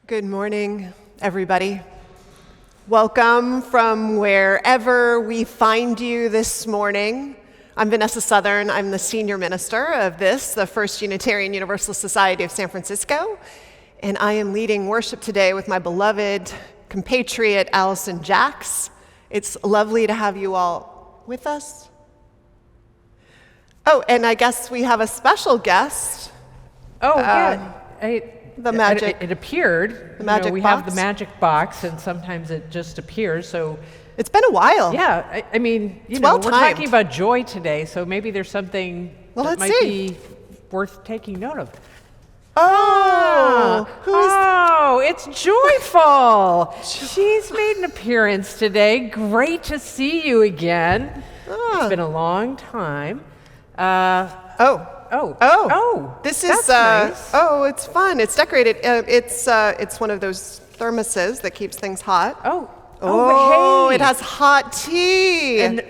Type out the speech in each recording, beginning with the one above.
Good morning, everybody. Welcome from wherever we find you this morning. I'm Vanessa Southern. I'm the senior minister of the First Unitarian Universalist Society of San Francisco, and I am leading worship today with my beloved compatriot, Alyson Jax. It's lovely to have you all with us. Oh, and I guess we have a special guest. Oh, yeah. The magic. It appeared. The magic we box. have the magic box, and sometimes it just appears. So it's been a while. yeah, I mean, It's we're well-timed. talking about joy today, so maybe there's something that might be worth taking note of. Oh, it's Joyful. She's made an appearance today. Great to see you again. It's been a long time. This is that's nice. it's fun. It's decorated. It's one of those thermoses that keeps things hot. Oh, hey. It has hot tea. And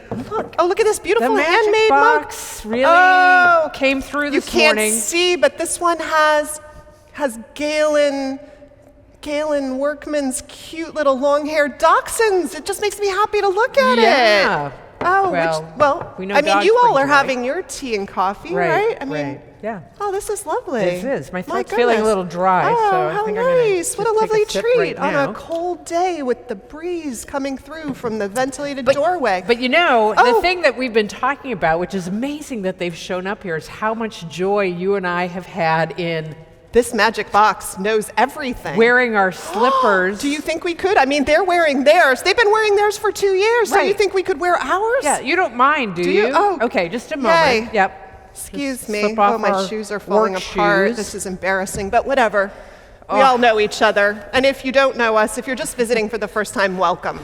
look at this the beautiful magic handmade mug. box really came through this morning. You can't see, but this one has Galen Workman's cute little long-haired dachshunds. It just makes me happy to look at it. We know dogs you all bring are joy. having your tea and coffee, right? Yeah. Oh, this is lovely. This is. My throat's goodness. feeling a little dry, oh, so I how think I'm going to nice. What a lovely take a sip treat right on now. a cold day with the breeze coming through from the ventilated doorway. But the thing that we've been talking about, which is amazing that they've shown up here, is how much joy you and I have had in this magic box knows everything. wearing our slippers. Do you think we could? I mean, they're wearing theirs. They've been wearing theirs for 2 years. Right. Do you think we could wear ours? Yeah, you don't mind, do you? Oh. Okay, just a moment. Yay. Yep. Excuse Just me. slip off My our shoes are falling work apart. shoes. This is embarrassing, but whatever. We all know each other. And if you don't know us, if you're just visiting for the first time, welcome.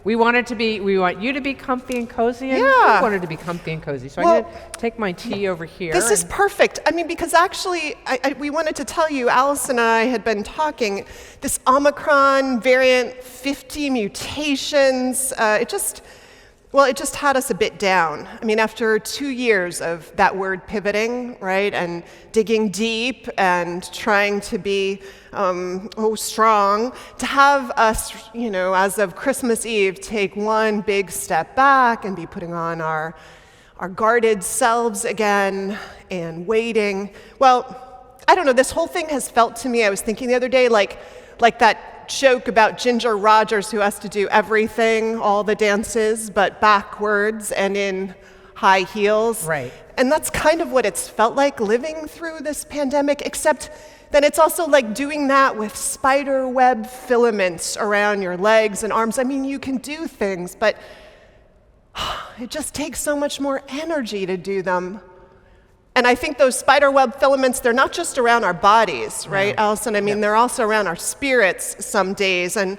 We want you to be comfy and cozy, and Yeah. we wanted to be comfy and cozy. So Well, I'm going to take my tea over here. This is perfect. I mean, because actually, we wanted to tell you, Alyson and I had been talking, this Omicron variant, 50 mutations, it just had us a bit down. I mean, after 2 years of that word pivoting, right, and digging deep and trying to be strong, to have us, as of Christmas Eve, take one big step back and be putting on our guarded selves again and waiting. Well, I don't know, this whole thing has felt to me, I was thinking the other day, like that joke about Ginger Rogers who has to do everything, all the dances, but backwards and in high heels. Right. And that's kind of what it's felt like living through this pandemic, except then it's also like doing that with spider web filaments around your legs and arms. I mean, you can do things, but it just takes so much more energy to do them. And I think those spider web filaments, they're not just around our bodies, right, Alyson? I mean, they're also around our spirits some days. And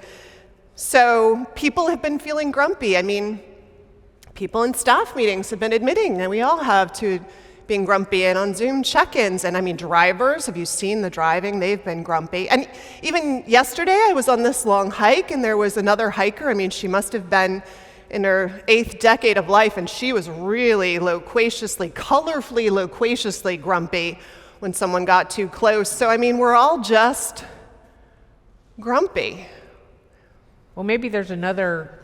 so people have been feeling grumpy. I mean, people in staff meetings have been admitting, and we all have, to being grumpy, and on Zoom check-ins. And I mean, drivers, have you seen the driving? They've been grumpy. And even yesterday, I was on this long hike, and there was another hiker. I mean, she must have been in her 8th decade of life, and she was really colorfully loquaciously grumpy when someone got too close. So, I mean, we're all just grumpy. Well, maybe there's another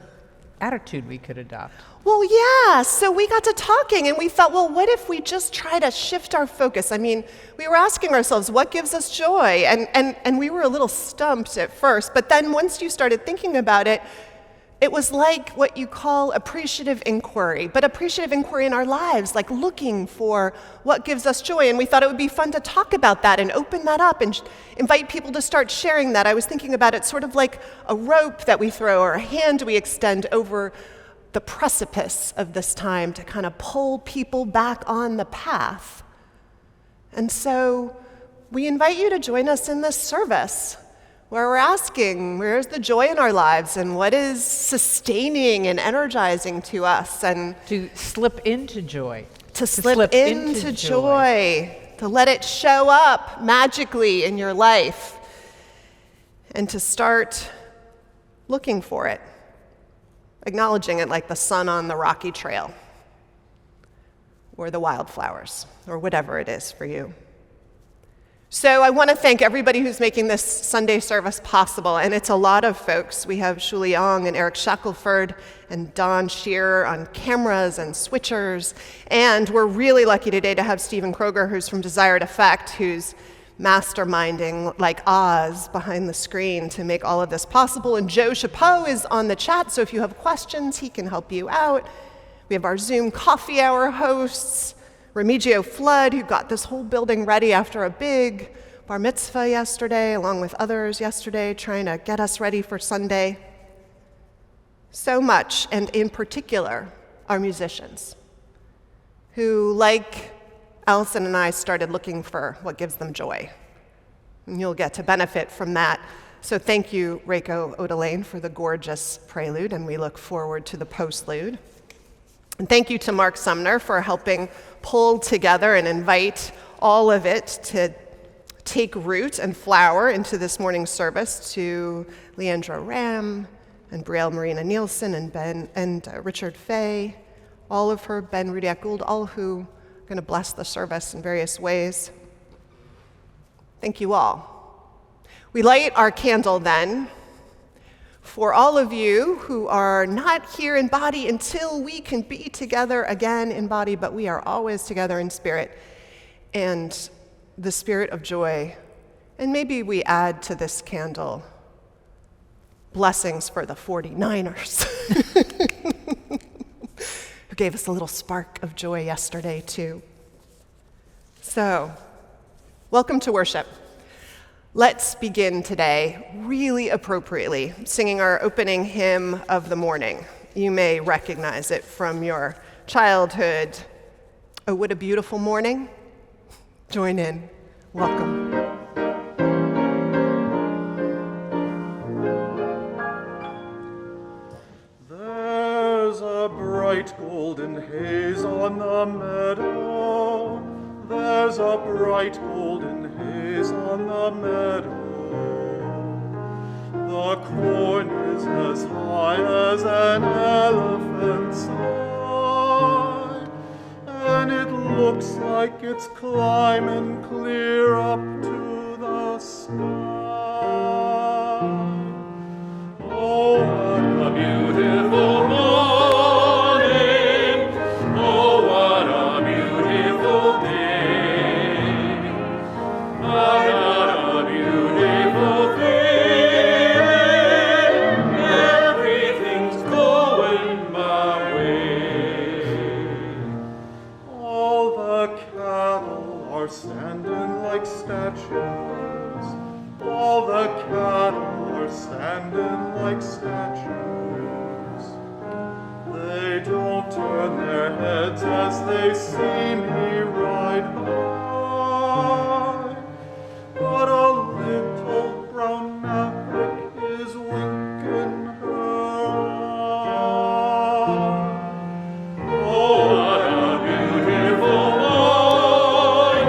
attitude we could adopt. Well, yeah, so we got to talking, and we thought, well, what if we just try to shift our focus? I mean, we were asking ourselves, what gives us joy? And we were a little stumped at first, but then once you started thinking about it, it was like what you call appreciative inquiry, but appreciative inquiry in our lives, like looking for what gives us joy. And we thought it would be fun to talk about that and open that up and invite people to start sharing that. I was thinking about it sort of like a rope that we throw or a hand we extend over the precipice of this time to kind of pull people back on the path. And so we invite you to join us in this service, where we're asking, where's the joy in our lives, and what is sustaining and energizing to us, and To slip into joy. to slip into joy, to let it show up magically in your life, and to start looking for it, acknowledging it like the sun on the rocky trail, or the wildflowers, or whatever it is for you. So I want to thank everybody who's making this Sunday service possible, and it's a lot of folks. We have Shulee and Eric Shackelford and Don Shearer on cameras and switchers, and we're really lucky today to have Stephen Kroeger, who's from Desired Effect, who's masterminding like Oz behind the screen to make all of this possible, and Joe Chapot is on the chat, so if you have questions, he can help you out. We have our Zoom coffee hour hosts, Remigio Flood, who got this whole building ready after a big bar mitzvah yesterday, along with others yesterday, trying to get us ready for Sunday. So much, and in particular, our musicians, who, like Alyson and I, started looking for what gives them joy. And you'll get to benefit from that. So thank you, Reiko Odelaine, for the gorgeous prelude, and we look forward to the postlude. And thank you to Mark Sumner for helping pull together and invite all of it to take root and flower into this morning's service, to Leandra, Ramm, and Brielle, Marina, Nielson, and Richard Fay, all of her, Ben Rudiak-Gould, all who are going to bless the service in various ways. Thank you all. We light our candle then for all of you who are not here in body until we can be together again in body, but we are always together in spirit, and the spirit of joy. And maybe we add to this candle blessings for the 49ers, who gave us a little spark of joy yesterday too. So, welcome to worship. Let's begin today, really appropriately, singing our opening hymn of the morning. You may recognize it from your childhood. Oh, what a beautiful morning. Join in. Welcome. There's a bright golden haze on the meadow. There's a bright golden haze on the meadow. The corn is as high as an elephant's eye, and it looks like it's climbing clear up to the sky. Oh, what a beautiful morning! Oh, what a beautiful day! I got a beautiful feeling. Everything's going my way. All the cattle are standing like statues. All the cattle are standing like statues. They don't turn their heads as they see me ride by, but a little brown maverick is winking her eye. Oh, what a beautiful morning!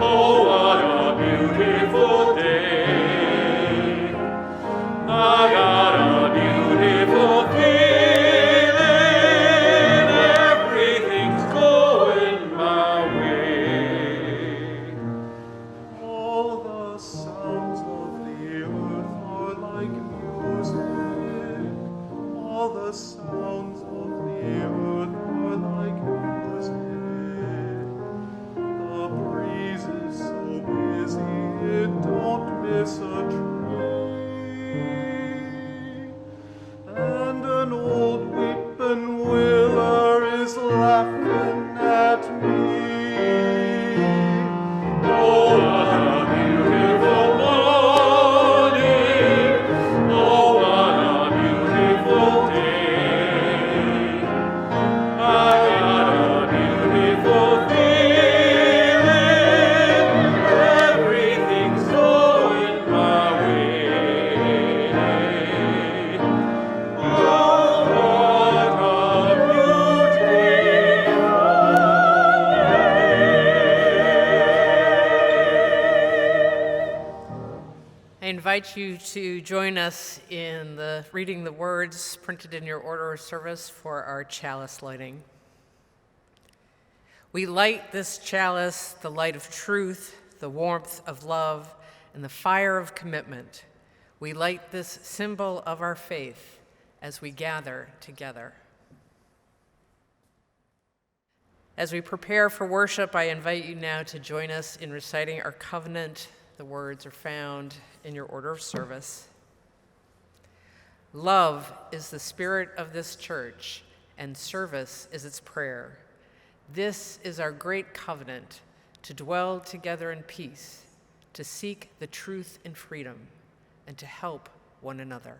Oh, what a beautiful day! I got a beautiful feeling. Everything's going my way. All the sounds of the earth are like music. All the sounds of the earth are like music. The breeze is so busy it don't miss a tree. And an old weeping willow is laughing at me. Oh, what a beautiful morning! Oh, what a beautiful day! I got a beautiful feeling. Everything's going my way. Oh, what a I invite you to join us in the reading the words printed in your order of service for our chalice lighting. We light this chalice, the light of truth, the warmth of love, and the fire of commitment, we light this symbol of our faith as we gather together. As we prepare for worship, I invite you now to join us in reciting our covenant. The words are found in your order of service. Love is the spirit of this church, and service is its prayer. This is our great covenant, to dwell together in peace, to seek the truth in freedom, and to help one another.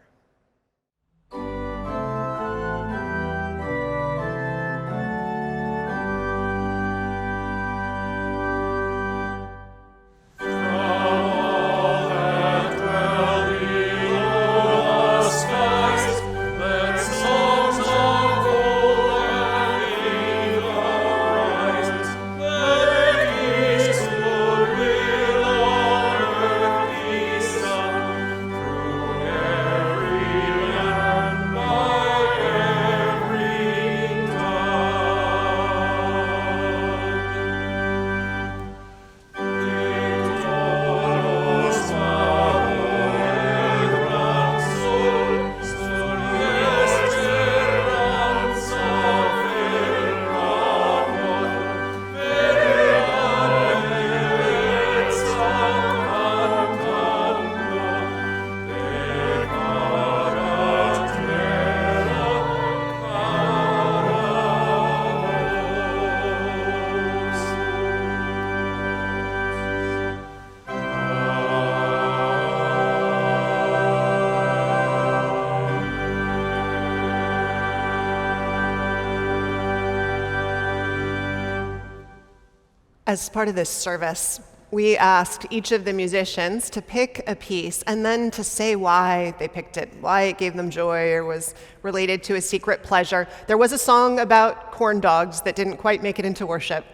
As part of this service, we asked each of the musicians to pick a piece and then to say why they picked it, why it gave them joy or was related to a secret pleasure. There was a song about corn dogs that didn't quite make it into worship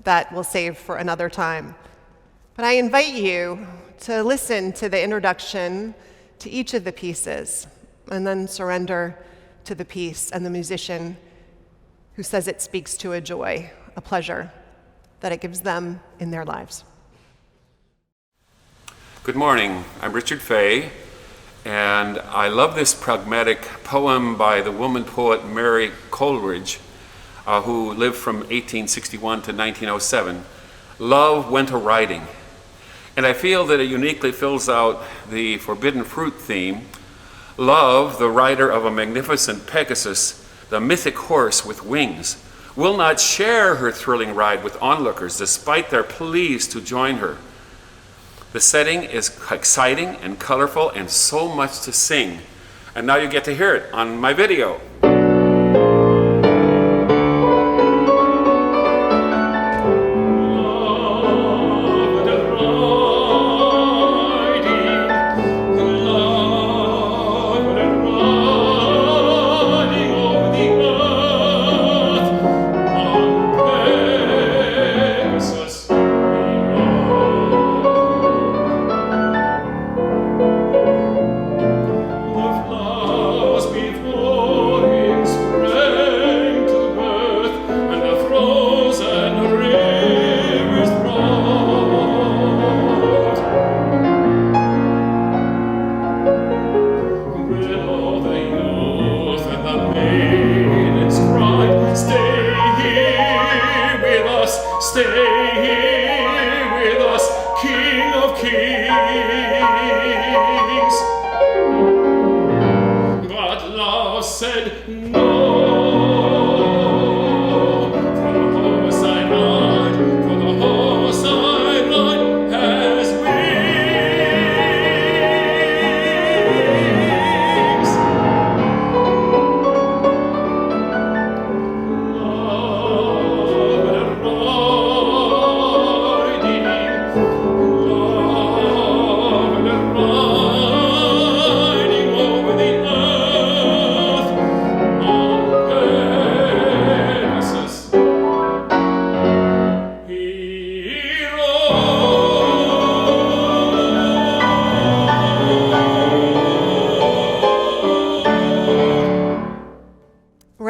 that we'll save for another time. But I invite you to listen to the introduction to each of the pieces and then surrender to the piece and the musician who says it speaks to a joy, a pleasure that it gives them in their lives. Good morning, I'm Richard Fay, and I love this pragmatic poem by the woman poet Mary Coleridge, who lived from 1861 to 1907. Love went a-riding. And I feel that it uniquely fills out the forbidden fruit theme. Love, the rider of a magnificent Pegasus, the mythic horse with wings, will not share her thrilling ride with onlookers despite their pleas to join her. The setting is exciting and colorful and so much to sing. And now you get to hear it on my video. Oh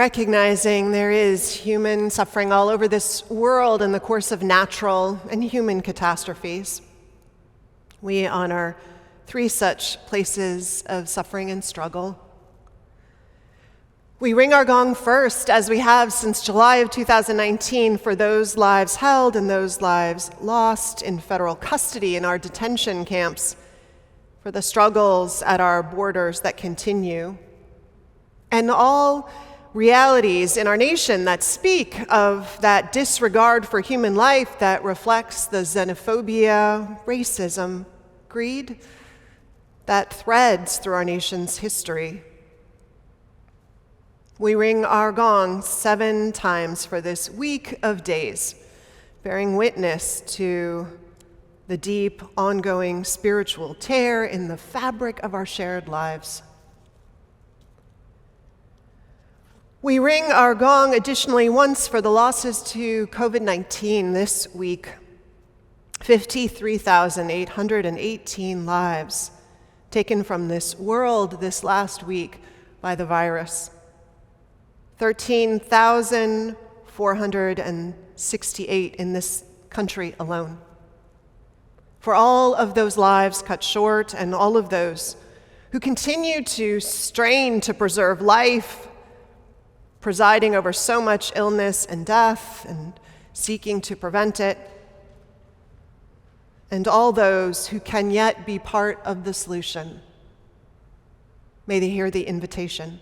recognizing there is human suffering all over this world in the course of natural and human catastrophes, we honor 3 such places of suffering and struggle. We ring our gong first, as we have since July of 2019, for those lives held and those lives lost in federal custody in our detention camps, for the struggles at our borders that continue, and all realities in our nation that speak of that disregard for human life that reflects the xenophobia, racism, greed that threads through our nation's history. We ring our gong 7 times for this week of days, bearing witness to the deep, ongoing spiritual tear in the fabric of our shared lives. We ring our gong additionally once for the losses to COVID-19 this week. 53,818 lives taken from this world this last week by the virus. 13,468 in this country alone. For all of those lives cut short and all of those who continue to strain to preserve life, presiding over so much illness and death and seeking to prevent it, and all those who can yet be part of the solution, may they hear the invitation.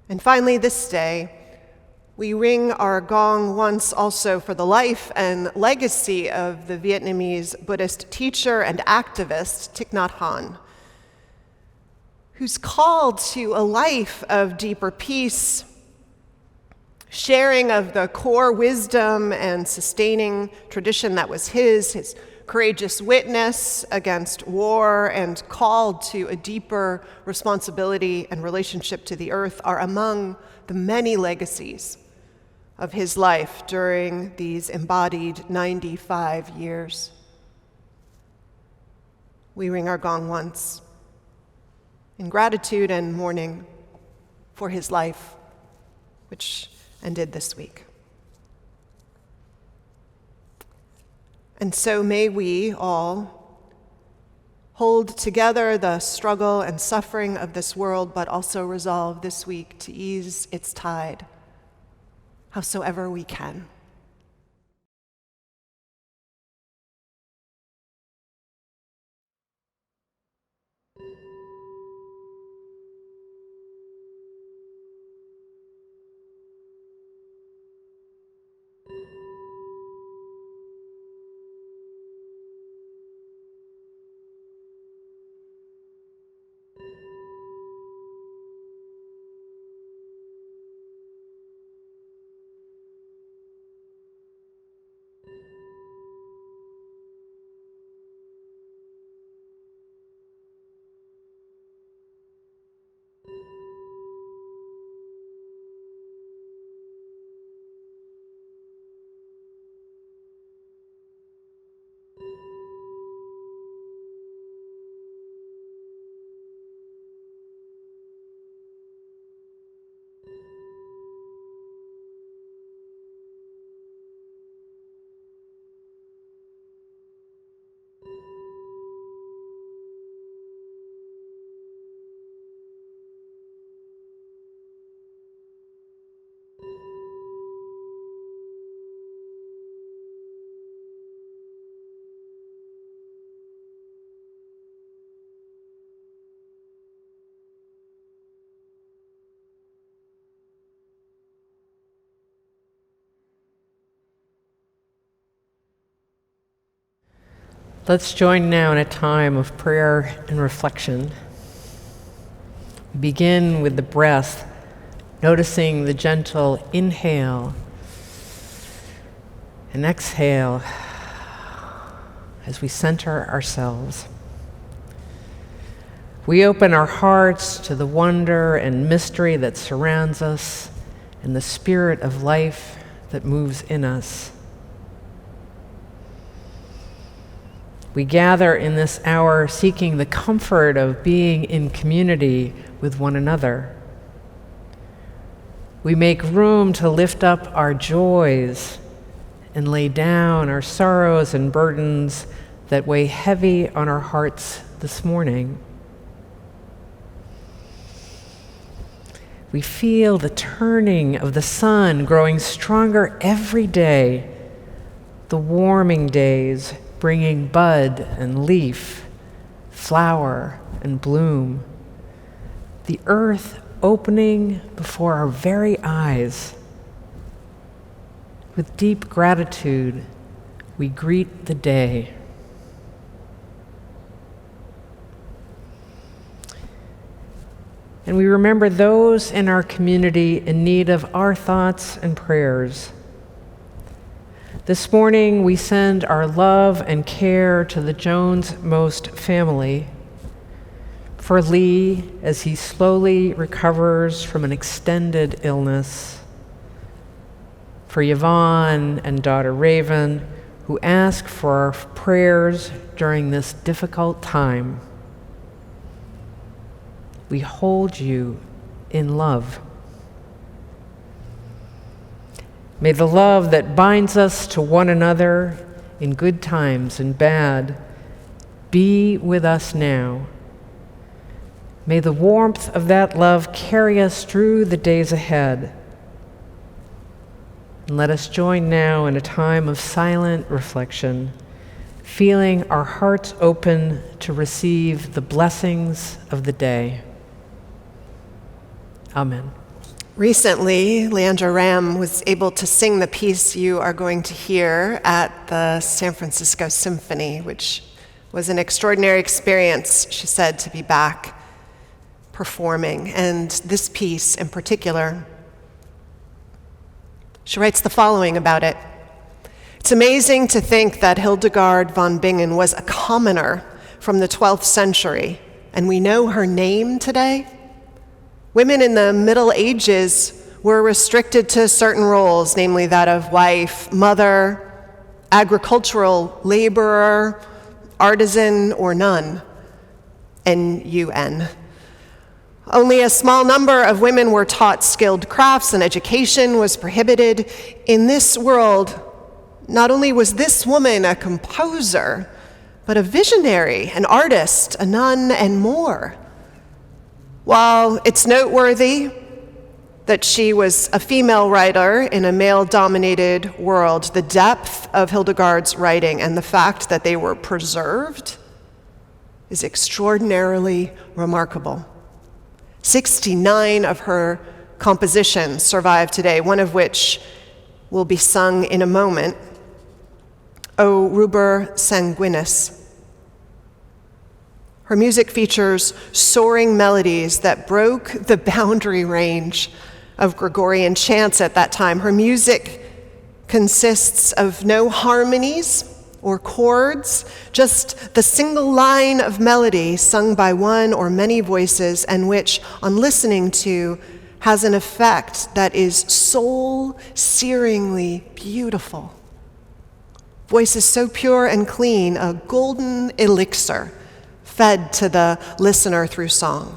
And finally, this day, we ring our gong once also for the life and legacy of the Vietnamese Buddhist teacher and activist Thich Nhat Hanh, who's called to a life of deeper peace, sharing of the core wisdom and sustaining tradition that was his courageous witness against war, and called to a deeper responsibility and relationship to the earth are among the many legacies of his life during these embodied 95 years. We ring our gong once in gratitude and mourning for his life, which ended this week. And so may we all hold together the struggle and suffering of this world, but also resolve this week to ease its tide, howsoever we can. Let's join now in a time of prayer and reflection. We begin with the breath, noticing the gentle inhale and exhale as we center ourselves. We open our hearts to the wonder and mystery that surrounds us and the spirit of life that moves in us. We gather in this hour seeking the comfort of being in community with one another, We make room to lift up our joys and lay down our sorrows and burdens that weigh heavy on our hearts this morning. We feel the turning of the sun growing stronger every day, the warming days bringing bud and leaf, flower and bloom, the earth opening before our very eyes. With deep gratitude, we greet the day. And we remember those in our community in need of our thoughts and prayers. This morning, we send our love and care to the Jones-Most family, for Lee as he slowly recovers from an extended illness, for Yvonne and daughter Raven, who ask for our prayers during this difficult time. We hold you in love. May the love that binds us to one another in good times and bad be with us now. May the warmth of that love carry us through the days ahead. And let us join now in a time of silent reflection, feeling our hearts open to receive the blessings of the day. Amen. Recently, Leandra Ramm was able to sing the piece you are going to hear at the San Francisco Symphony, which was an extraordinary experience, she said, to be back performing. And this piece in particular, she writes the following about it. It's amazing to think that Hildegard von Bingen was a commoner from the 12th century, and we know her name today. Women in the Middle Ages were restricted to certain roles, namely that of wife, mother, agricultural laborer, artisan, or nun, N-U-N. Only a small number of women were taught skilled crafts, and education was prohibited. In this world, not only was this woman a composer, but a visionary, an artist, a nun, and more. While it's noteworthy that she was a female writer in a male-dominated world, the depth of Hildegard's writing and the fact that they were preserved is extraordinarily remarkable. 69 of her compositions survive today, one of which will be sung in a moment, O Ruber Sanguinis. Her music features soaring melodies that broke the boundary range of Gregorian chants at that time. Her music consists of no harmonies or chords, just the single line of melody sung by one or many voices, and which, on listening to, has an effect that is soul-searingly beautiful. Voices so pure and clean, a golden elixir fed to the listener through song.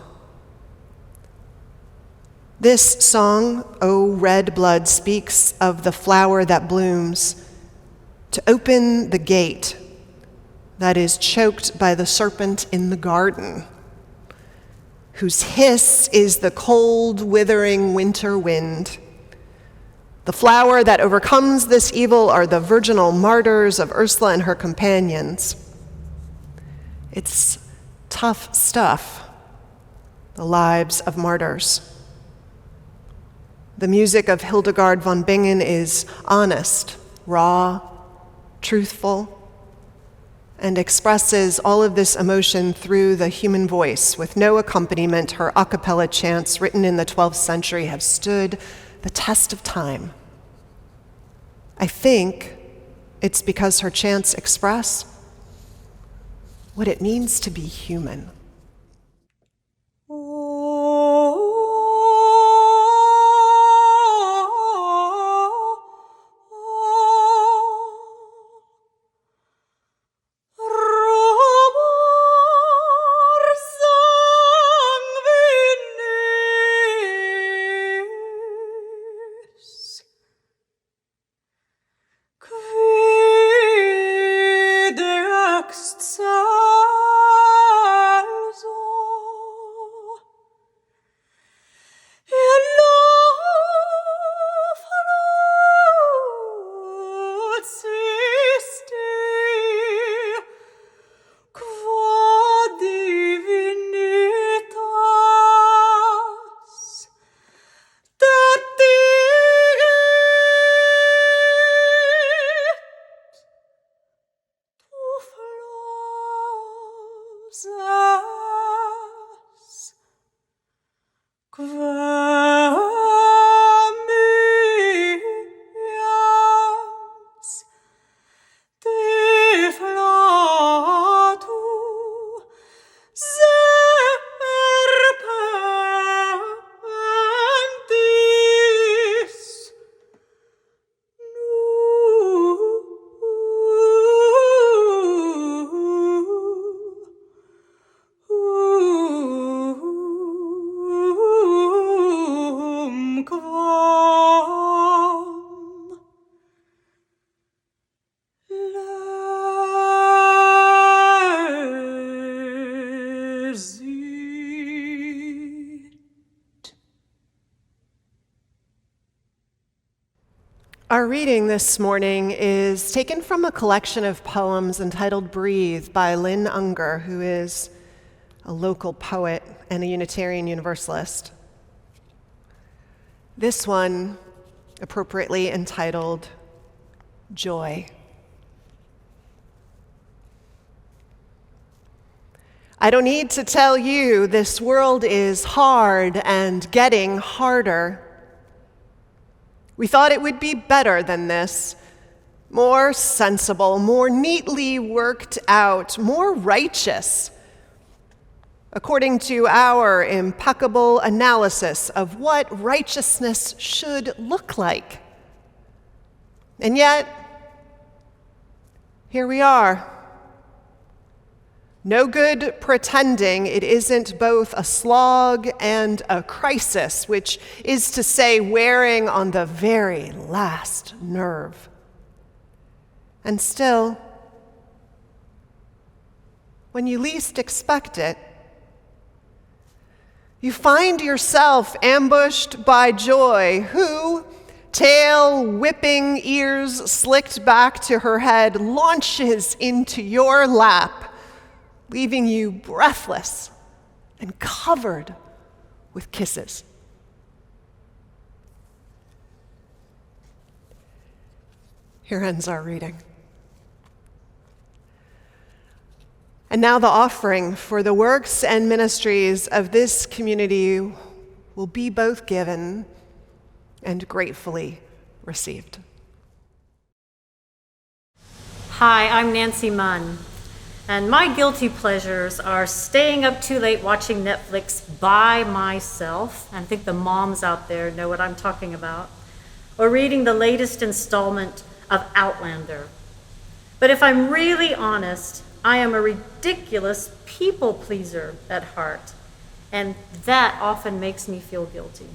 This song, O Red Blood, speaks of the flower that blooms to open the gate that is choked by the serpent in the garden, whose hiss is the cold, withering winter wind. The flower that overcomes this evil are the virginal martyrs of Ursula and her companions. It's tough stuff, the lives of martyrs. The music of Hildegard von Bingen is honest, raw, truthful, and expresses all of this emotion through the human voice with no accompaniment. Her a cappella chants, written in the 12th century, have stood the test of time. I think it's because her chants express what it means to be human. Our reading this morning is taken from a collection of poems entitled Breathe by Lynn Unger, who is a local poet and a Unitarian Universalist. This one, appropriately entitled Joy. I don't need to tell you this world is hard and getting harder. We thought it would be better than this, more sensible, more neatly worked out, more righteous, according to our impeccable analysis of what righteousness should look like. And yet, here we are. No good pretending it isn't both a slog and a crisis, which is to say, wearing on the very last nerve. And still, when you least expect it, you find yourself ambushed by Joy, who, tail whipping, ears slicked back to her head, launches into your lap, leaving you breathless and covered with kisses. Here ends our reading. And now the offering for the works and ministries of this community will be both given and gratefully received. Hi, I'm Nancy Munn. And my guilty pleasures are staying up too late watching Netflix by myself, and I think the moms out there know what I'm talking about, or reading the latest installment of Outlander. But if I'm really honest, I am a ridiculous people pleaser at heart, and that often makes me feel guilty.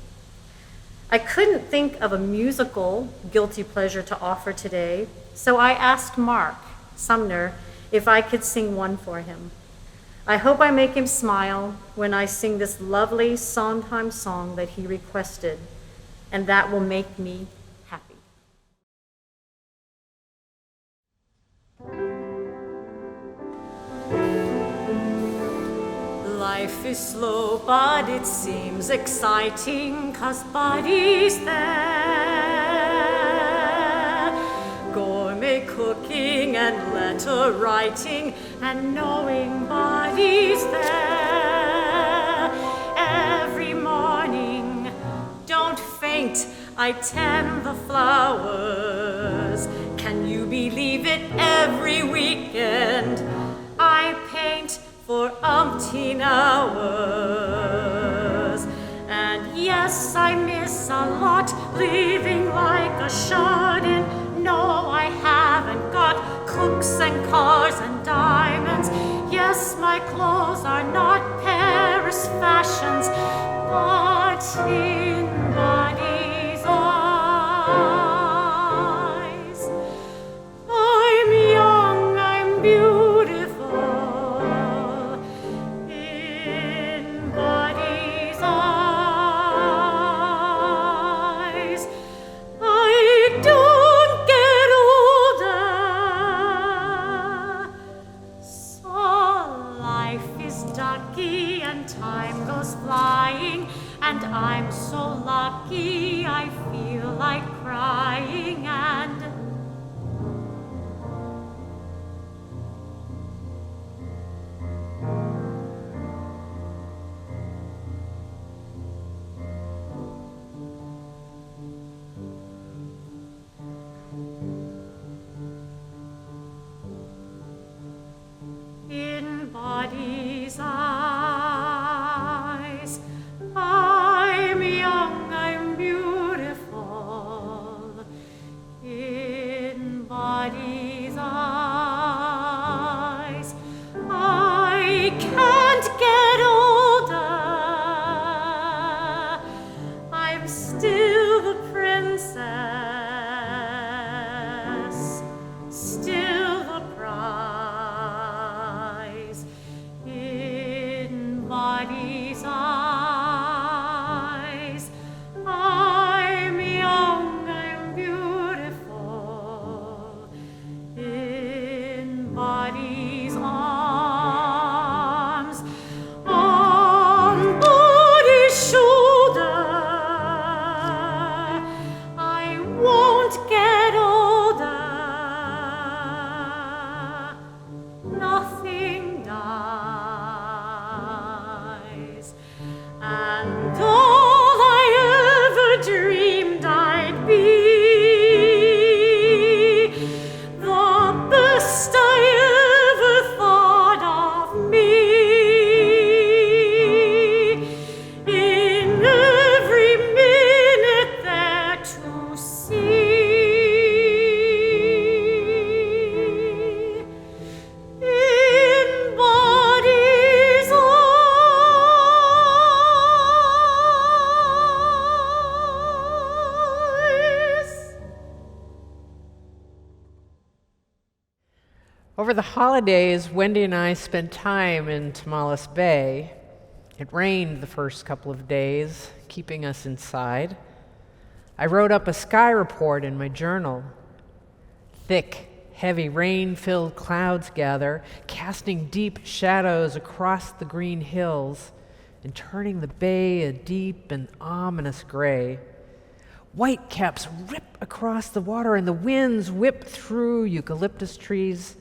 I couldn't think of a musical guilty pleasure to offer today, so I asked Mark, Sumner, if I could sing one for him. I hope I make him smile when I sing this lovely Sondheim song that he requested, and that will make me happy. Life is slow, but it seems exciting, 'cause Buddy's there. Gourmet cooking and letter writing and knowing Buddy's there. Every morning, don't faint, I tend the flowers. Can you believe it? Every weekend, I paint for umpteen hours. And yes, I miss a lot, living like a shut-in. No, I haven't got cooks and cars and diamonds. Yes, my clothes are not Paris fashions, but in Buddy's eyes, I'm young, I'm beautiful. In Buddy's eyes, I don't get older. So life is ducky and time goes flying, and I'm so lucky I feel like crying. And in Buddy's eyes, I'm young, I'm beautiful. In Buddy's eyes, I can't get older. I'm still the princess, still the prize. In Buddy's eyes, I'm young, I'm beautiful. Over the holidays, Wendy and I spent time in Tomales Bay. It rained the first couple of days, keeping us inside. I wrote up a sky report in my journal. Thick, heavy rain-filled clouds gather, casting deep shadows across the green hills and turning the bay a deep and ominous gray. Whitecaps rip across the water and the winds whip through eucalyptus trees.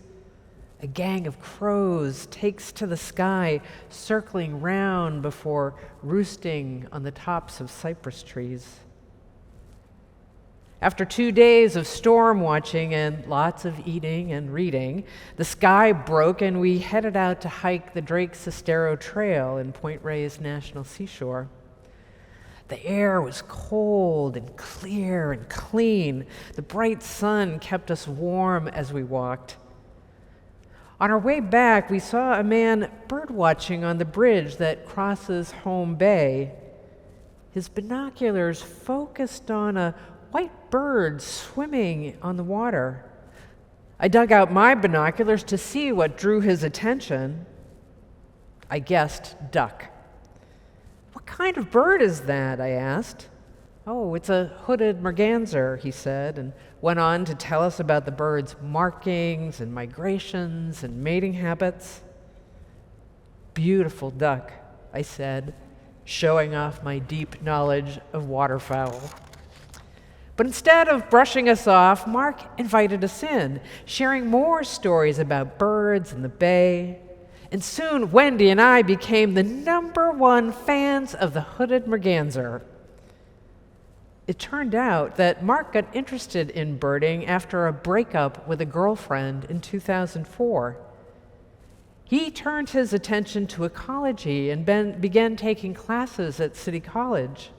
A gang of crows takes to the sky, circling round before roosting on the tops of cypress trees. After 2 days of storm watching and lots of eating and reading, the sky broke and we headed out to hike the Drake Sestero Trail in Point Reyes National Seashore. The air was cold and clear and clean. The bright sun kept us warm as we walked. On our way back, we saw a man birdwatching on the bridge that crosses Home Bay. His binoculars focused on a white bird swimming on the water. I dug out my binoculars to see what drew his attention. I guessed duck. "What kind of bird is that?" I asked. "Oh, it's a hooded merganser," he said, and went on to tell us about the bird's markings and migrations and mating habits. "Beautiful duck," I said, showing off my deep knowledge of waterfowl. But instead of brushing us off, Mark invited us in, sharing more stories about birds in the bay. And soon Wendy and I became the #1 fans of the hooded merganser. It turned out that Mark got interested in birding after a breakup with a girlfriend in 2004. He turned his attention to ecology and began taking classes at City College.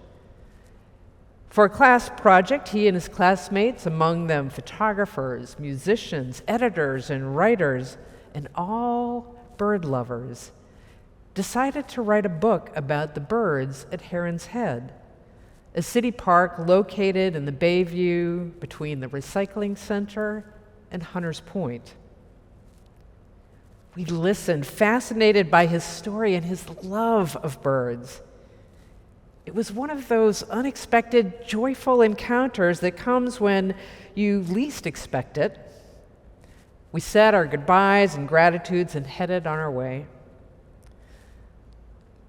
For a class project, he and his classmates, among them photographers, musicians, editors, and writers, and all bird lovers, decided to write a book about the birds at Heron's Head, a city park located in the Bayview between the recycling center and Hunters Point. We listened, fascinated by his story and his love of birds. It was one of those unexpected, joyful encounters that comes when you least expect it. We said our goodbyes and gratitudes and headed on our way.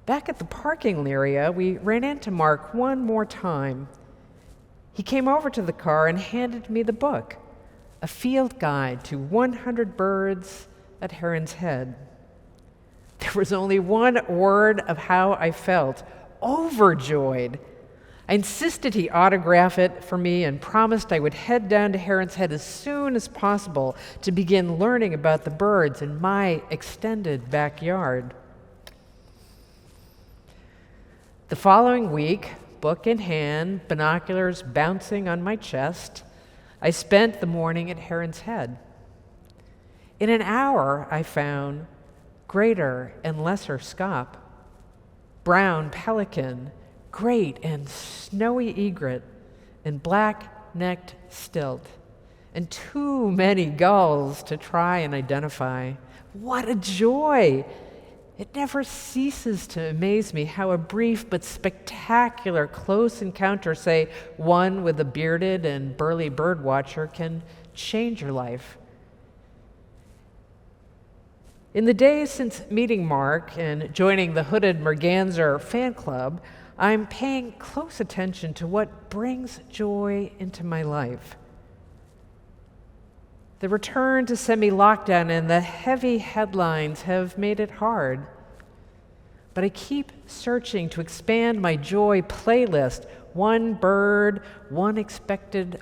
Back at the parking area, we ran into Mark one more time. He came over to the car and handed me the book, a field guide to 100 birds at Heron's Head. There was only one word of how I felt: overjoyed. I insisted he autograph it for me and promised I would head down to Heron's Head as soon as possible to begin learning about the birds in my extended backyard. The following week, book in hand, binoculars bouncing on my chest, I spent the morning at Heron's Head. In an hour, I found greater and lesser scaup, brown pelican, great and snowy egret, and black-necked stilt, and too many gulls to try and identify. What a joy! It never ceases to amaze me how a brief but spectacular close encounter, say one with a bearded and burly birdwatcher, can change your life. In the days since meeting Mark and joining the Hooded Merganser fan club, I'm paying close attention to what brings joy into my life. The return to semi-lockdown and the heavy headlines have made it hard. But I keep searching to expand my joy playlist, one bird, one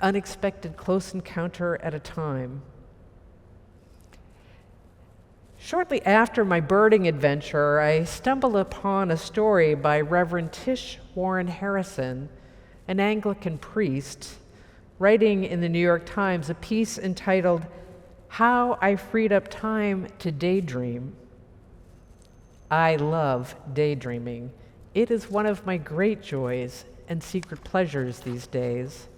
unexpected close encounter at a time. Shortly after my birding adventure, I stumbled upon a story by Reverend Tish Warren Harrison, an Anglican priest, writing in the New York Times a piece entitled, "How I Freed Up Time to Daydream." I love daydreaming. It is one of my great joys and secret pleasures these days.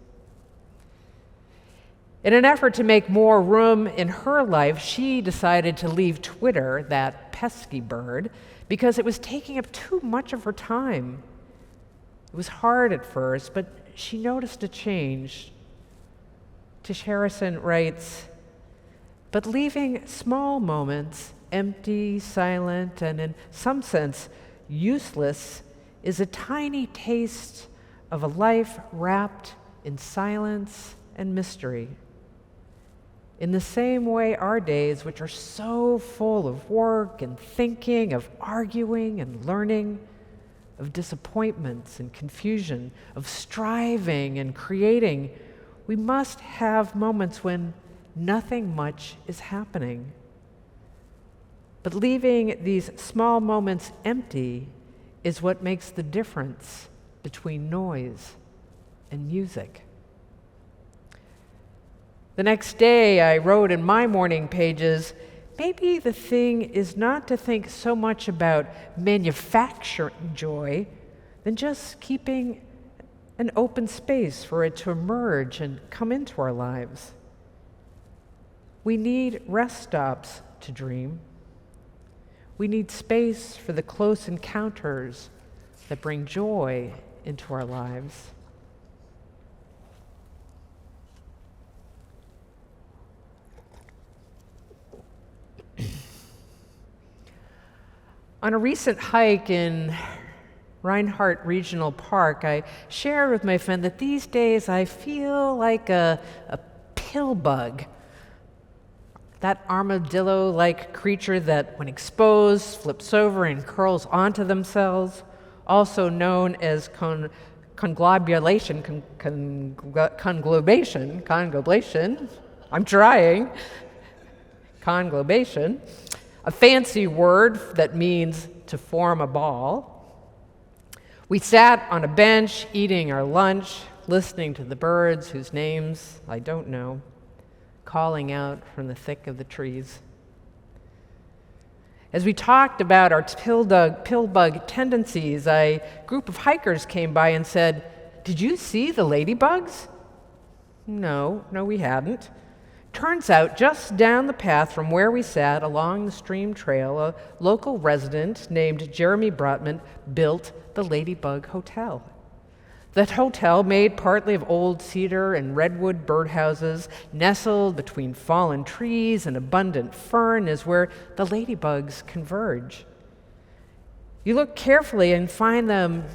In an effort to make more room in her life, she decided to leave Twitter, that pesky bird, because it was taking up too much of her time. It was hard at first, but she noticed a change. Tish Harrison writes, "But leaving small moments empty, silent, and in some sense useless is a tiny taste of a life wrapped in silence and mystery. In the same way, our days, which are so full of work and thinking, of arguing and learning, of disappointments and confusion, of striving and creating, we must have moments when nothing much is happening. But leaving these small moments empty is what makes the difference between noise and music." The next day, I wrote in my morning pages, maybe the thing is not to think so much about manufacturing joy than just keeping an open space for it to emerge and come into our lives. We need rest stops to dream. We need space for the close encounters that bring joy into our lives. On a recent hike in Reinhardt Regional Park, I shared with my friend that these days I feel like a pill bug, that armadillo-like creature that, when exposed, flips over and curls onto themselves, also known as conglobulation, I'm trying, conglobation, a fancy word that means to form a ball. We sat on a bench eating our lunch, listening to the birds whose names I don't know, calling out from the thick of the trees. As we talked about our pill bug tendencies, a group of hikers came by and said, "Did you see the ladybugs?" No, we hadn't. Turns out, just down the path from where we sat along the stream trail, a local resident named Jeremy Brotman built the Ladybug Hotel. That hotel, made partly of old cedar and redwood birdhouses, nestled between fallen trees and abundant fern, is where the ladybugs converge. You look carefully and find them,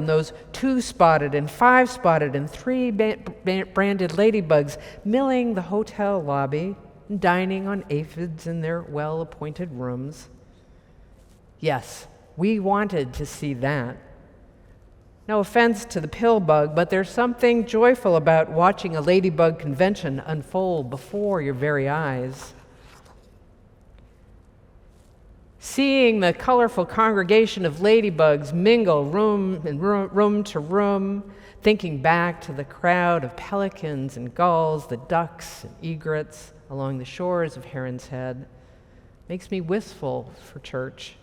those 2-spotted and 5-spotted and 3-branded ladybugs milling the hotel lobby and dining on aphids in their well-appointed rooms. Yes, we wanted to see that. No offense to the pill bug, but there's something joyful about watching a ladybug convention unfold before your very eyes. Seeing the colorful congregation of ladybugs mingle room to room, thinking back to the crowd of pelicans and gulls, the ducks and egrets along the shores of Heron's Head, makes me wistful for church.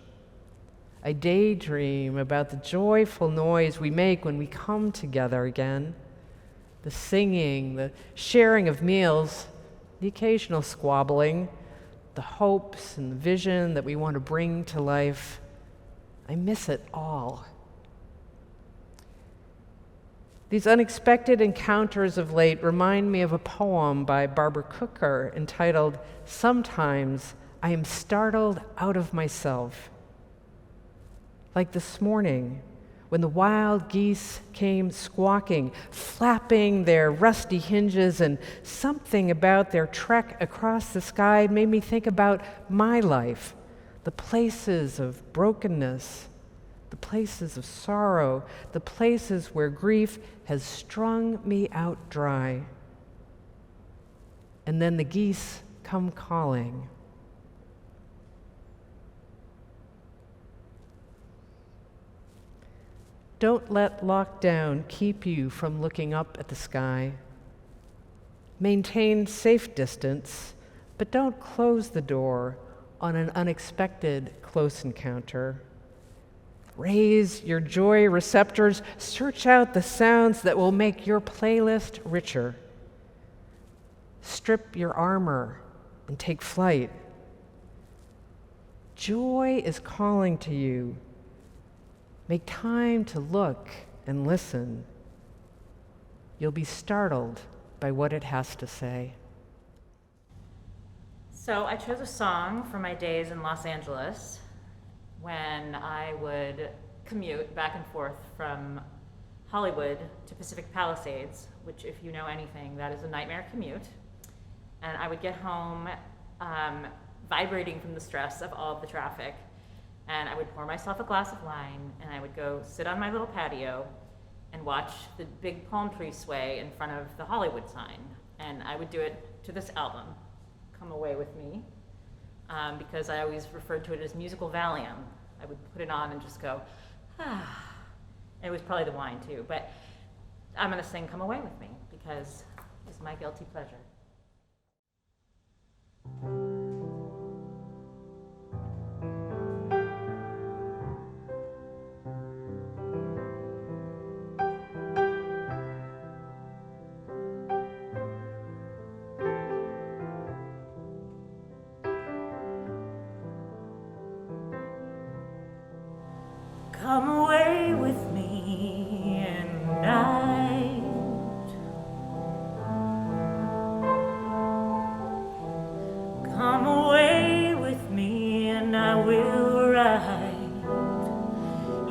I daydream about the joyful noise we make when we come together again, the singing, the sharing of meals, the occasional squabbling, the hopes and the vision that we want to bring to life. I miss it all. These unexpected encounters of late remind me of a poem by Barbara Cooker entitled, "Sometimes I am startled out of myself." Like this morning, when the wild geese came squawking, flapping their rusty hinges, and something about their trek across the sky made me think about my life, the places of brokenness, the places of sorrow, the places where grief has strung me out dry. And then the geese come calling. Don't let lockdown keep you from looking up at the sky. Maintain safe distance, but don't close the door on an unexpected close encounter. Raise your joy receptors, search out the sounds that will make your playlist richer. strip your armor and take flight. Joy is calling to you. Make time to look and listen. You'll be startled by what it has to say. So I chose a song for my days in Los Angeles when I would commute back and forth from Hollywood to Pacific Palisades, which, if you know anything, that is a nightmare commute. And I would get home vibrating from the stress of all of the traffic. And I would pour myself a glass of wine, and I would go sit on my little patio and watch the big palm tree sway in front of the Hollywood sign. And I would do it to this album, Come Away With Me, because I always referred to it as musical Valium. I would put it on and just go, ah. It was probably the wine too, but I'm gonna sing Come Away With Me because it's my guilty pleasure. Come away with me and night. Come away with me and I will write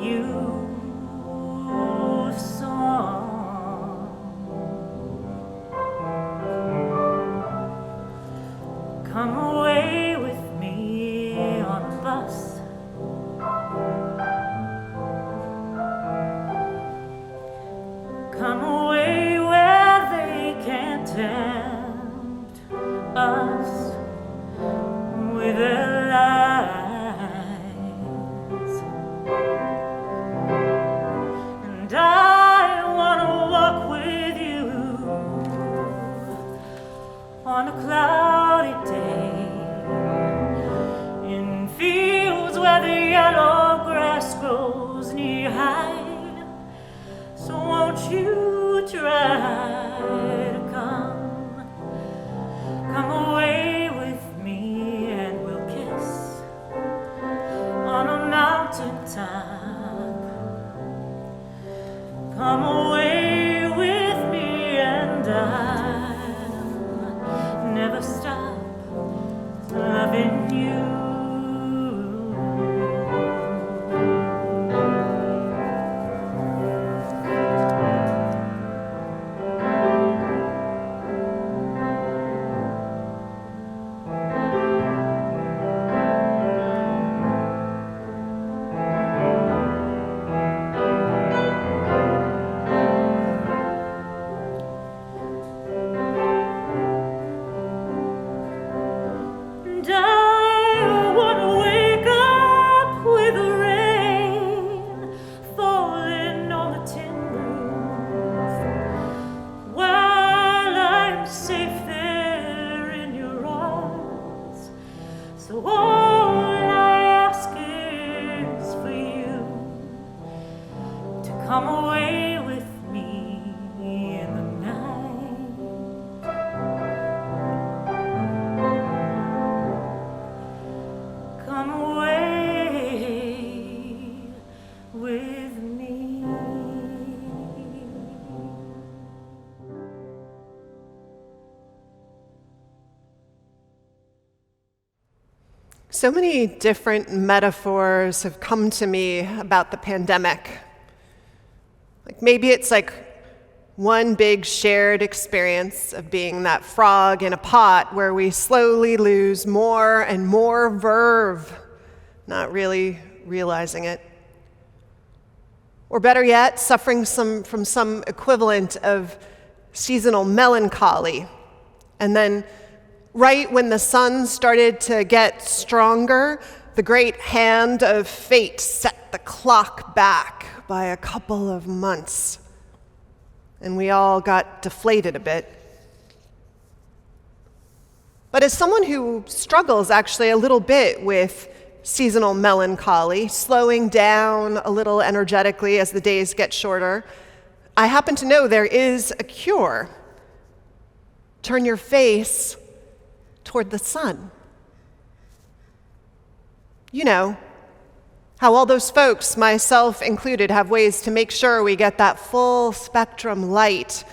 you a song. Come away with me on a bus. Come away where they can't tempt us with their lies. And I want to walk with you on a cloudy day in fields where the yellow grass grows knee high. So won't you try to come away with me and we'll kiss on a mountain top. Come away with me and I'll never stop loving you. So many different metaphors have come to me about the pandemic. Like maybe it's like one big shared experience of being that frog in a pot where we slowly lose more and more verve, not really realizing it. Or better yet, suffering from some equivalent of seasonal melancholy. And then right when the sun started to get stronger, the great hand of fate set the clock back by a couple of months. And we all got deflated a bit. But as someone who struggles actually a little bit with seasonal melancholy, slowing down a little energetically as the days get shorter, I happen to know there is a cure. turn your face toward the sun. You know, how all those folks, myself included, have ways to make sure we get that full spectrum light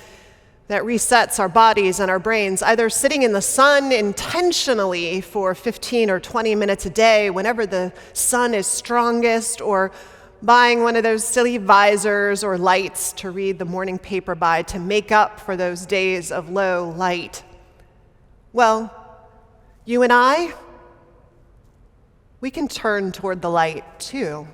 that resets our bodies and our brains, either sitting in the sun intentionally for 15 or 20 minutes a day whenever the sun is strongest, or buying one of those silly visors or lights to read the morning paper by to make up for those days of low light. Well, you and I, we can turn toward the light too.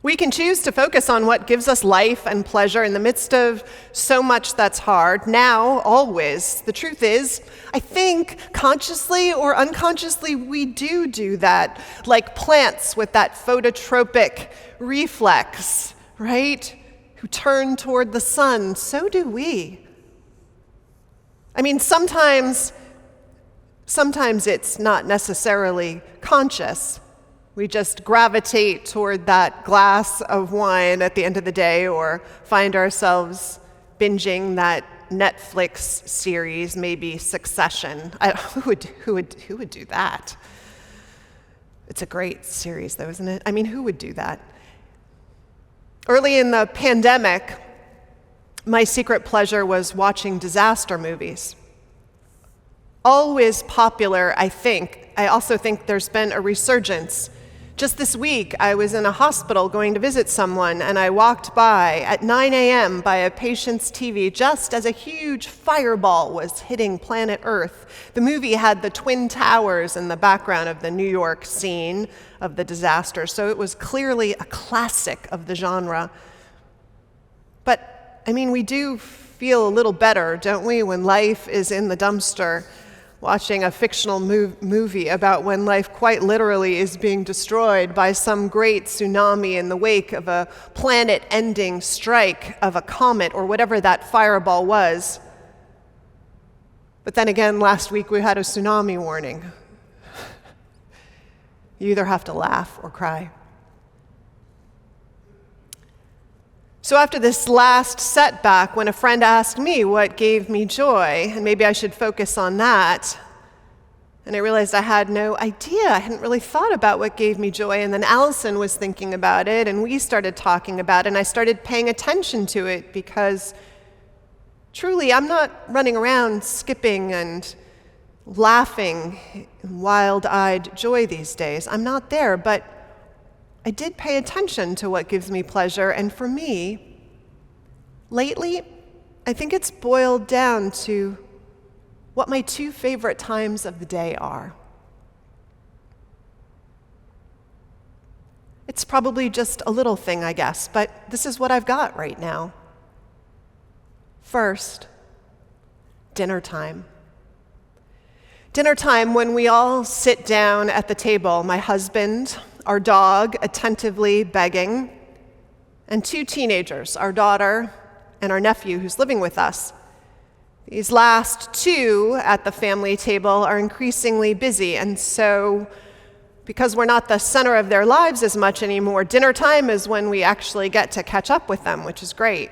We can choose to focus on what gives us life and pleasure in the midst of so much that's hard, now, always. The truth is, I think consciously or unconsciously we do that, like plants with that phototropic reflex, right? Who turn toward the sun, so do we. I mean, sometimes it's not necessarily conscious. We just gravitate toward that glass of wine at the end of the day, or find ourselves binging that Netflix series, maybe Succession. Who would do that? It's a great series, though, isn't it? I mean, who would do that? Early in the pandemic, my secret pleasure was watching disaster movies. Always popular, I think. I also think there's been a resurgence. Just this week, I was in a hospital going to visit someone, and I walked by at 9 a.m. by a patient's TV just as a huge fireball was hitting planet Earth. The movie had the Twin Towers in the background of the New York scene of the disaster, so it was clearly a classic of the genre. But, I mean, we do feel a little better, don't we, when life is in the dumpster, watching a fictional movie about when life quite literally is being destroyed by some great tsunami in the wake of a planet-ending strike of a comet or whatever that fireball was. But then again, last week we had a tsunami warning. You either have to laugh or cry. So after this last setback, when a friend asked me what gave me joy, and maybe I should focus on that, and I realized I had no idea. I hadn't really thought about what gave me joy, and then Alyson was thinking about it, and we started talking about it, and I started paying attention to it, because truly, I'm not running around skipping and laughing in wild-eyed joy these days. I'm not there, but I did pay attention to what gives me pleasure, and for me, lately, I think it's boiled down to what my two favorite times of the day are. It's probably just a little thing, I guess, but this is what I've got right now. First, dinner time. Dinner time when we all sit down at the table, my husband, our dog attentively begging, and two teenagers, our daughter and our nephew who's living with us. These last two at the family table are increasingly busy, and so because we're not the center of their lives as much anymore, dinner time is when we actually get to catch up with them, which is great.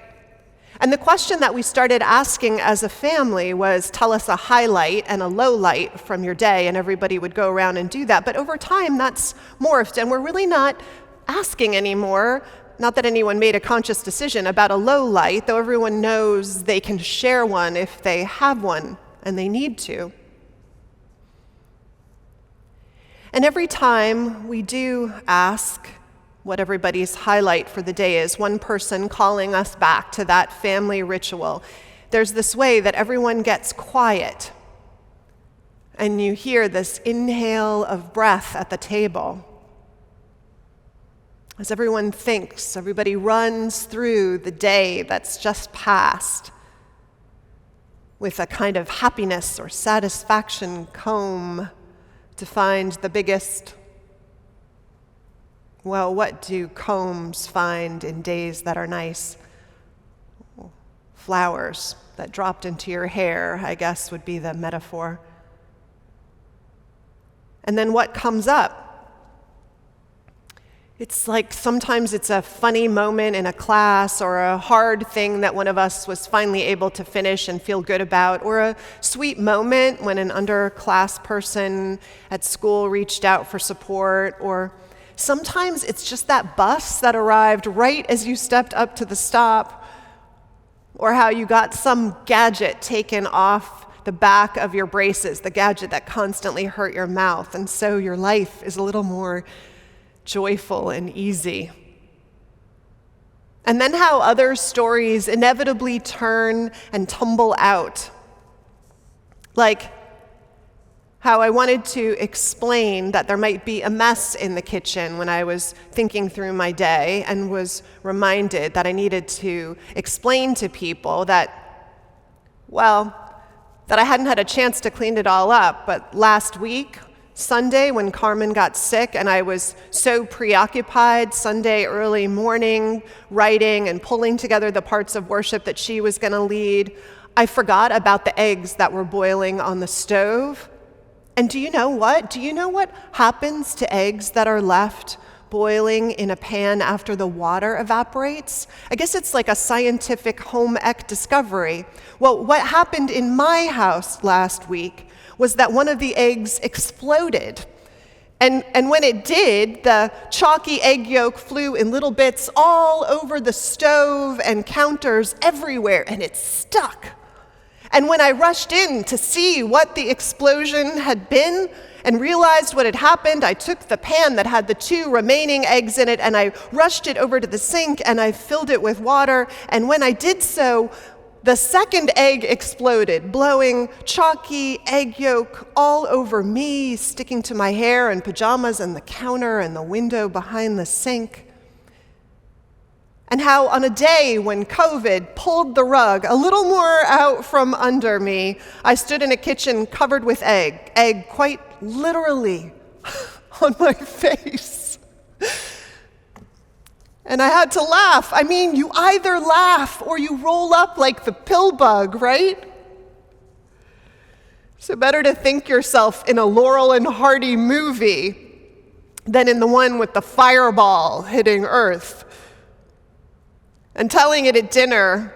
And the question that we started asking as a family was, tell us a highlight and a low light from your day, and everybody would go around and do that. But over time, that's morphed, and we're really not asking anymore, not that anyone made a conscious decision, about a low light, though everyone knows they can share one if they have one, and they need to. And every time we do ask what everybody's highlight for the day is, one person calling us back to that family ritual, there's this way that everyone gets quiet, and you hear this inhale of breath at the table. As everyone thinks, everybody runs through the day that's just passed with a kind of happiness or satisfaction comb to find the biggest. Well, what do combs find in days that are nice? Flowers that dropped into your hair, I guess, would be the metaphor. And then what comes up It's like sometimes it's a funny moment in a class or a hard thing that one of us was finally able to finish and feel good about, or a sweet moment when an underclass person at school reached out for support, or sometimes it's just that bus that arrived right as you stepped up to the stop, or how you got some gadget taken off the back of your braces, the gadget that constantly hurt your mouth, and so your life is a little more joyful and easy. And then how other stories inevitably turn and tumble out. Like how I wanted to explain that there might be a mess in the kitchen when I was thinking through my day, and was reminded that I needed to explain to people that, well, that I hadn't had a chance to clean it all up, but last week, Sunday, when Carmen got sick and I was so preoccupied Sunday early morning, writing and pulling together the parts of worship that she was going to lead, I forgot about the eggs that were boiling on the stove. And do you know what? Do you know what happens to eggs that are left boiling in a pan after the water evaporates? I guess it's like a scientific home ec discovery. Well, what happened in my house last week was that one of the eggs exploded. And when it did, the chalky egg yolk flew in little bits all over the stove and counters everywhere, and it stuck. And when I rushed in to see what the explosion had been and realized what had happened, I took the pan that had the 2 remaining eggs in it and I rushed it over to the sink and I filled it with water. And when I did so, the second egg exploded, blowing chalky egg yolk all over me, sticking to my hair and pajamas and the counter and the window behind the sink. And how on a day when COVID pulled the rug a little more out from under me, I stood in a kitchen covered with egg quite literally on my face. And I had to laugh. I mean, you either laugh or you roll up like the pill bug, right? So better to think yourself in a Laurel and Hardy movie than in the one with the fireball hitting Earth. And telling it at dinner,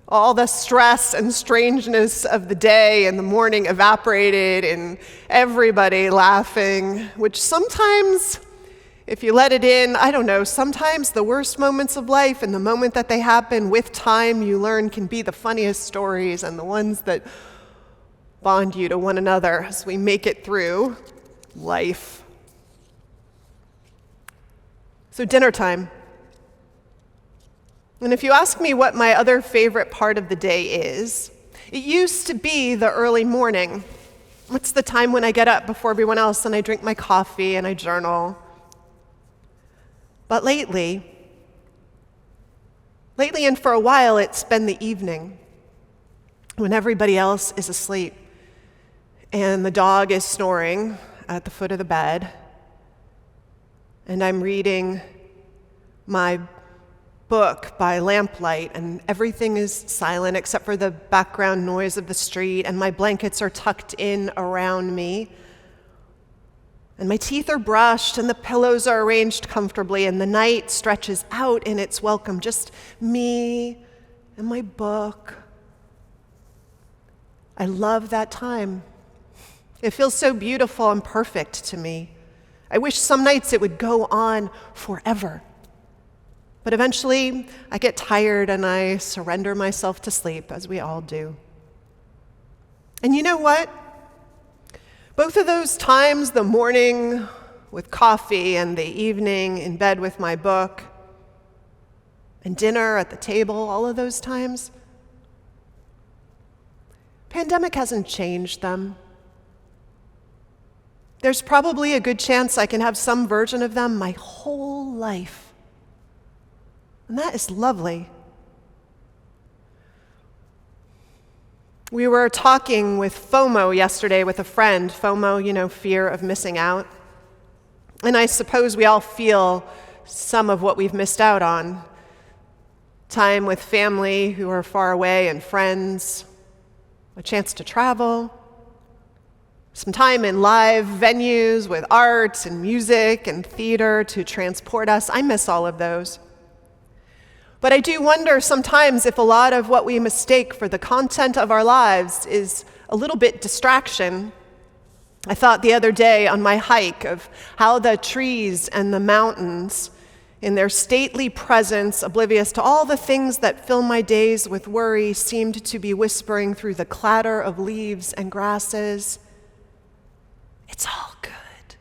all the stress and strangeness of the day and the morning evaporated and everybody laughing, which sometimes, if you let it in, I don't know, sometimes the worst moments of life and the moment that they happen with time, you learn, can be the funniest stories and the ones that bond you to one another as we make it through life. So dinner time. And if you ask me what my other favorite part of the day is, it used to be the early morning. It's the time when I get up before everyone else and I drink my coffee and I journal. But lately and for a while, it's been the evening when everybody else is asleep and the dog is snoring at the foot of the bed and I'm reading my book by lamplight and everything is silent except for the background noise of the street, and my blankets are tucked in around me, and my teeth are brushed and the pillows are arranged comfortably, and the night stretches out in its welcome, just me and my book. I love that time. It feels so beautiful and perfect to me. I wish some nights it would go on forever. But eventually, I get tired and I surrender myself to sleep, as we all do. And you know what? Both of those times, the morning with coffee and the evening in bed with my book and dinner at the table, all of those times, pandemic hasn't changed them. There's probably a good chance I can have some version of them my whole life. And that is lovely. We were talking with FOMO yesterday with a friend. FOMO, fear of missing out. And I suppose we all feel some of what we've missed out on. Time with family who are far away and friends, a chance to travel, some time in live venues with art and music and theater to transport us. I miss all of those. But I do wonder sometimes if a lot of what we mistake for the content of our lives is a little bit distraction. I thought the other day on my hike of how the trees and the mountains, in their stately presence, oblivious to all the things that fill my days with worry, seemed to be whispering through the clatter of leaves and grasses, "It's all good.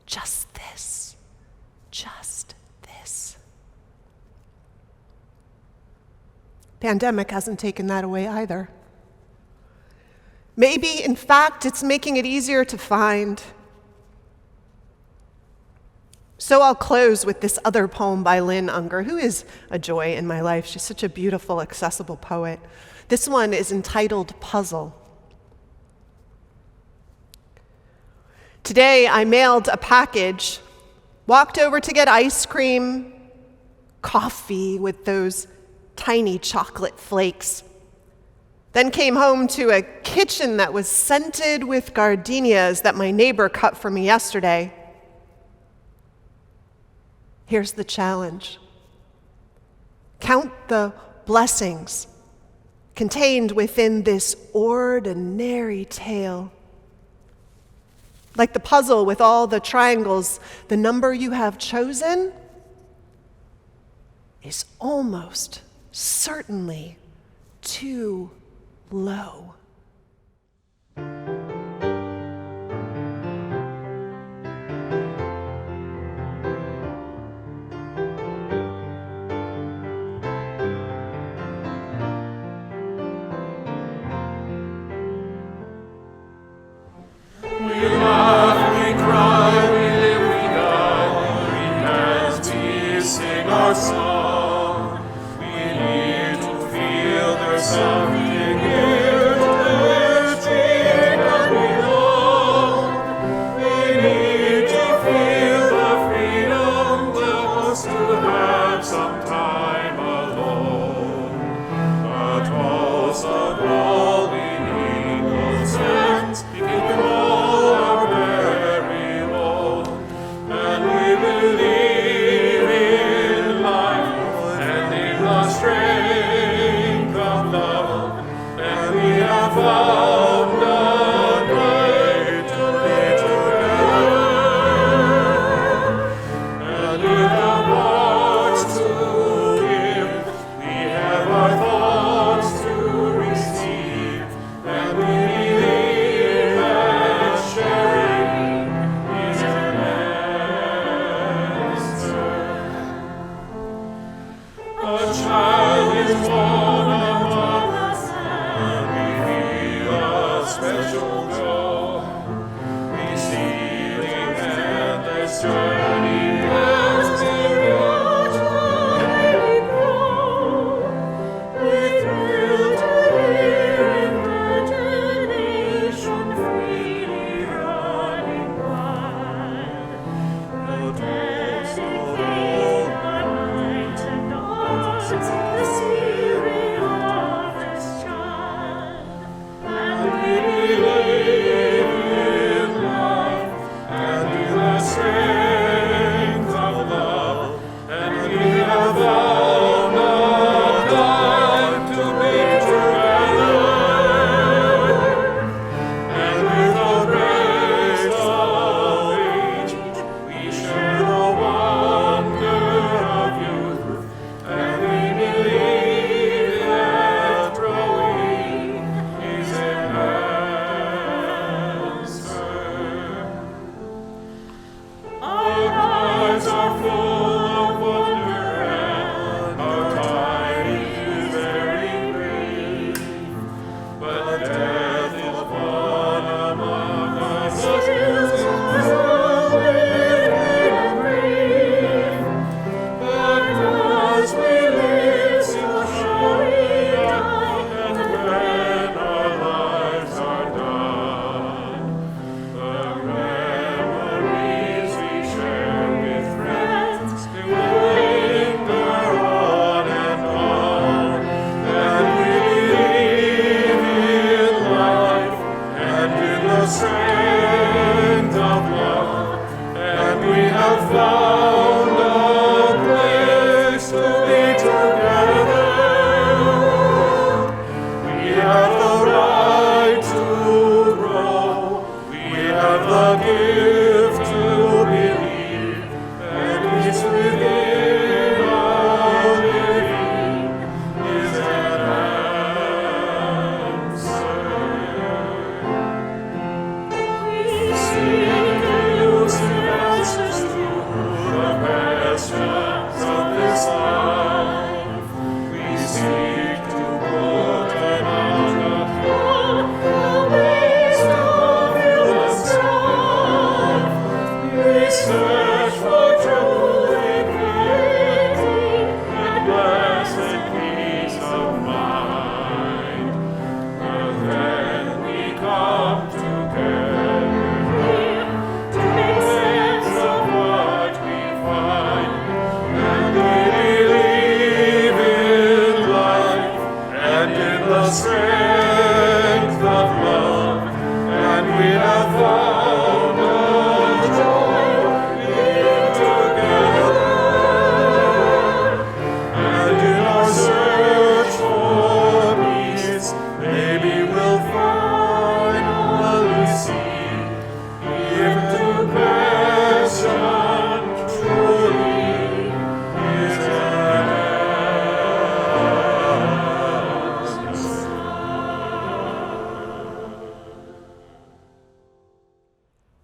Just this. Just this." Pandemic hasn't taken that away either. Maybe, in fact, it's making it easier to find. So I'll close with this other poem by Lynn Unger, who is a joy in my life. She's such a beautiful, accessible poet. This one is entitled Puzzle. Today, I mailed a package, walked over to get ice cream, coffee with those tiny chocolate flakes, then came home to a kitchen that was scented with gardenias that my neighbor cut for me yesterday. Here's the challenge. Count the blessings contained within this ordinary tale. Like the puzzle with all the triangles, the number you have chosen is almost certainly too low. Our song, we need to feel there's something here to which we can belong. We need to feel the freedom that was to have some time alone. But also all we need those hands we can call our very own, and we believe strength of love, and we have found a way to be together. And with our hearts to give, we have our thoughts to receive, and we believe that sharing is an answer. A child is born among us, and we feel a special glow. We see the endless journey as we watch we grow. We thrill to hear imagination freely running wild. The dedicate our minds and hearts, the Spirit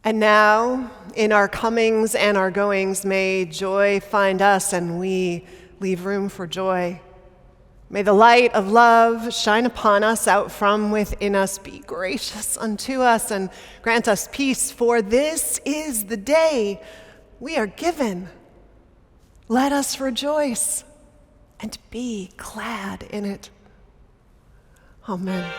And now, in our comings and our goings, may joy find us and we leave room for joy. May the light of love shine upon us, out from within us, be gracious unto us, and grant us peace, for this is the day we are given. Let us rejoice and be glad in it. Amen.